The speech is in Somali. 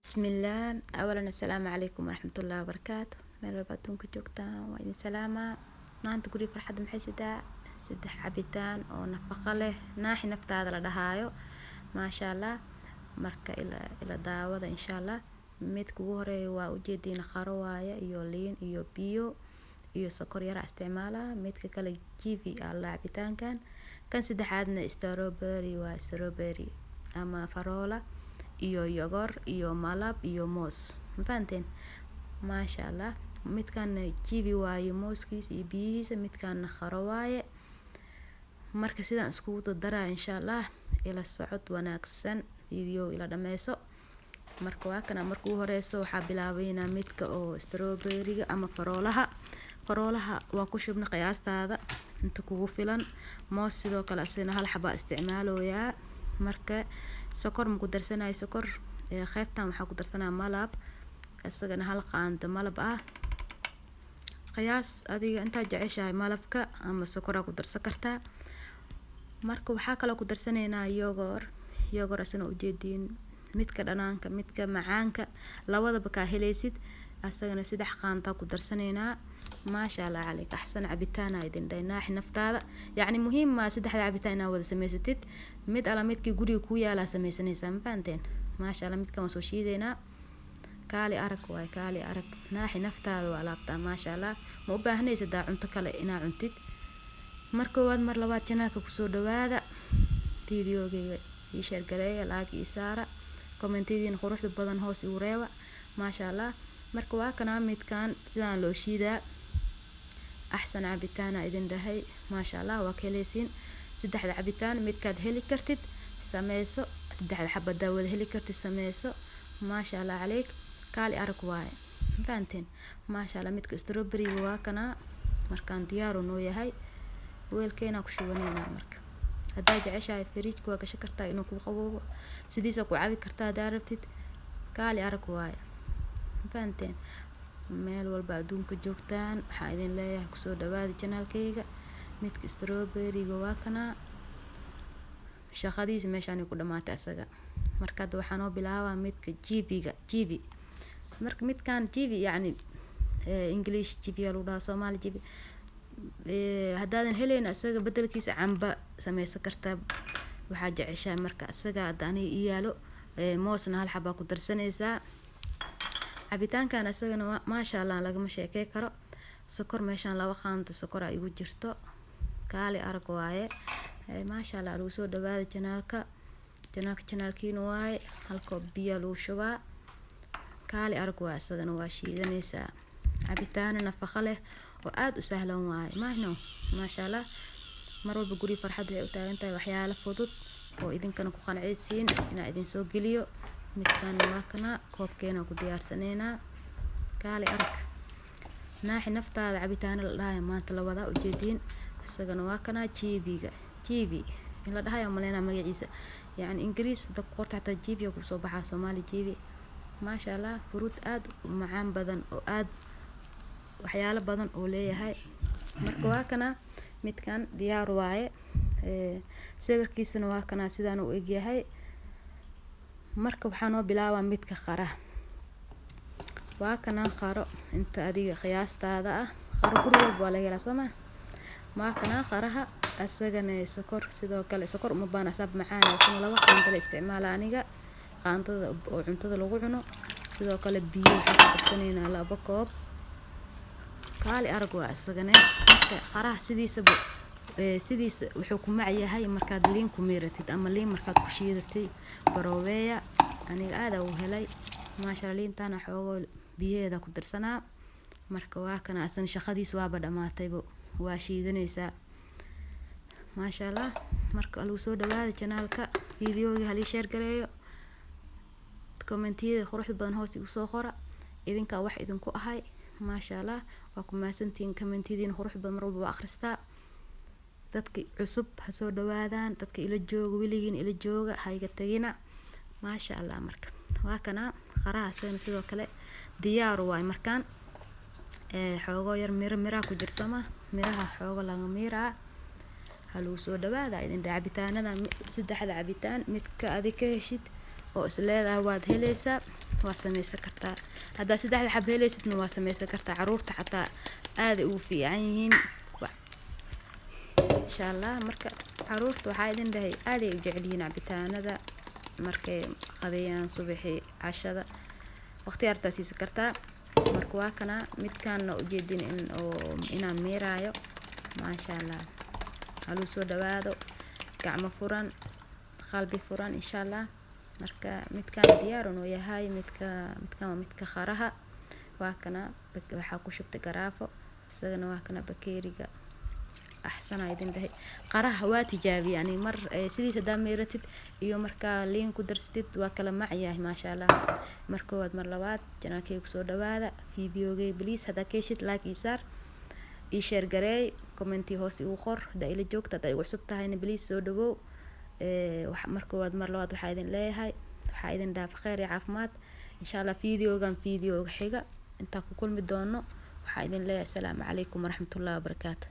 بسم الله. اولا السلام عليكم ورحمه الله وبركاته. meel walba adduunka joogtaan waa idin salaamaa. maanta guri farxad maxay sidaa saddex cabitaan oo nafaqo leh naaxi naftaada la dhahaayo maasha allah. marka ila daawada insha allah. midka ugu horeeya waa ujeediina qaro waaye iyo liin iyo biyo iyo sokor yar isticmaala. midka kale kiwi alla cabitaankan. kan saddexaadna strawberry waa strawberry ama farola iyo yogor iyo malab iyo moos mafahanteen maasha allah. midkan kiwi waaye mooskiisa iyo biyihiisa, midkan qaro waaye. marka sidaan iskugu daraa insha allah ila socod wanaagsan video ila dhameyso. marka waa kana marka ugu horeyso waxaa bilaabaynaa midka oo strawberry-ga ama faroolaha waa ku shubna qiyaastaada inta kugu filan. moos sidoo kale asina hal xaba isticmaaloyaa. marka sokor ma ku darsanayo sokor qaybtan waxaa ku darsanaa malab isagana hal qaando malab ah. qiyaas adiga inta jeceshahay malabka ama sokor ku darsan kartaa. marka waxaa kale ku darsanaynaa yogor asina ujeediin midka dhanaanka midka macaanka labadaba ka helaysid asagana saddex qaando ku darsanaynaa. maasha allah عليك احسن cabitaan idin dhaynaax naftaada yani muhiim ma saddex cabitaan inaad wada sameysatid mid ala midkii guriga ku yaala sameysanaysaa ma fahanteen. maasha allah midkan waan soo shiideynaa. kaali arag naaxi naftaada waa laabtaa maasha allah. ma u baahnaysid cunto kale inaad cuntid. mar koowaad mar labaad channelka kusoo dhawaada. videogeyga ii share gareeya like ii saara comment-idiin quruxda badan hoos igu reeba maasha allah. marka waa kana midkan sidaan loo shiidaa axsan cabitaan idin dhahay maasha allah. waa kaleesiin saddexda cabitaan midkaad heli kartid sameyso, saddexda xabada wada heli kartid sameyso maasha allah عليك. kaali arag waaye fahanteen maasha allah. midka strawberry waa kana markaan diyaar noo yahay weelkeena ku shubaneynaa. marka hadaa jeceshahay fridge waa gashan kartaa inuu ku qaboobo sidiisa ku cabi kartaa hadaa rabtid. kaali arag waaye fahanteen. meel walba adduunka joogtaan waxaa idin leeyahay kusoo dhawaada channelkayga. midka strawberry-ga waa kana shaqadiisa meeshaan ku dhamaatay asaga. marka hadda waxaan oo bilaabaa midka kiwi. marka midkan kiwi yani English kiwi lagu dhaho Soomaali kiwi. hadaadan helayn asaga bedelkiisa camba sameysan kartaa waxaa jeceshahay. marka asaga hadaan iyaalo moosna hal xaba ku darsanaysaa. cabitaankan asagana maasha allah lagama sheekay karo. sokor meeshaan laba qaando sokor ay igu jirto. kaali arag waaye maasha allah. lagu soo dhawaada channelkiina waaye halkoo biyo lagu shubaa. kaali arag waaye asagana waa shiidanaysaa. cabitaan nafaqo leh oo aad u sahlan waaye maasha allah. mar walba guri farxad ay u taagan tahay waxyaalo fudud oo idinkana ku qanceysiin inaa idin soo geliyo. midkan waa kana koobkeena ku diyaarsaneynaa. kaali arag naaxi naftaada cabitaan la dhahayo maanta la wada ujeediin isagana waa kana kiwi in la dhahayo maleena magaciisa yani ingiriis dad qorta xataa kiwi ku soo baxaa Soomaali kiwi maasha allah. fruit aad u macaan badan oo aad waxyaalo badan oo leeyahay. marka waa kana midkan diyaar waaye sawirkiisana waa kana sidaan u eg yahay. marka waxaan oo bilaabaa midka qara. waa kana qaro inta adiga qiyaastaada ah. qaro guri walba waa laga helaa Soomaa. ma kana qaraha asagana sokor sidoo kale sokor uma baan asab macaan laakiin laba qaando la isticmaala aniga qaandada oo cuntada lagu cuno. sidoo kale biyo waxaan ku darsaneynaa laba koob. kaali arag waa asagana. marka qaraha sidiisa wuxuu ku macyahay markaad liin ku miiratid ama liin markaad ku shiidatay barooweya aniga aad u helay maasha allah. liintana xoogo biyeeda ku darsanaa. marka waa kana asan shaqadiis waaba dhamaatayba waa shiidanaysaa maasha allah. marka lagu soo dhawaada channelka videoga hal share gareeyo comment-yada quruxda badan hoos igu soo qora idinka wax idinku ahay maasha allah. waa ku maasantiin comment-yadiina quruxda badan mar walba akhristaa. dadka cusub ha soo dhawaadaan dadka ila jooga wiligiin ila jooga ha iga tagina maasha allah. marka waa kana qaraha asagana sidoo kale diyaar waay. markaan xoogo yar mira ku jirsama miraha xoogo laga miraa. ha lagu soo dhawaada idin cabitaanada saddexda cabitaan midka adiga ka heshid oo isleedahay waad helaysaa waa sameysan kartaa haddaa saddexda xab helaysidna waa sameysan kartaa caruurta xataa aad ugu fiican yihiin insha allah marka caruurta waxaa idin dhahay aad ay u jecel yihiin cabitaanada markay qadeeyaan subaxii cashada waqti yartaa siisan kartaa marka waa kana midkaana ujeedin inaan miiraayo maasha allah haluu soo dhawaado gacmo furan qalbi furan insha allah marka midkaan diyaar uu yahay midka qaraha waa kana waxa ku shubtay garaafo isagana waa kana bakeeriga axsan idin dhahay qaraha waa tijaabiye yani mar sidiisa daameeratid iyo marka liin ku darsatid waa kala macyahay maasha allah marka waad mar labaad janaalkay ku soo dhawaada fiidiyoogay please hada keeshid like isaar ii share gareey comment hoos igu qor hada ila joogta hada igu cusub tahayna please soo dhawow marka waad mar labaad waxa idin leeyahay waxa idin dhaaf khayr iyo caafimaad insha allah fiidiyoogan fiidiyooga xiga inta ku kulmi doono waxa idin leeyahay assalaamu calaykum waraxmatullaahi wabarakaatuh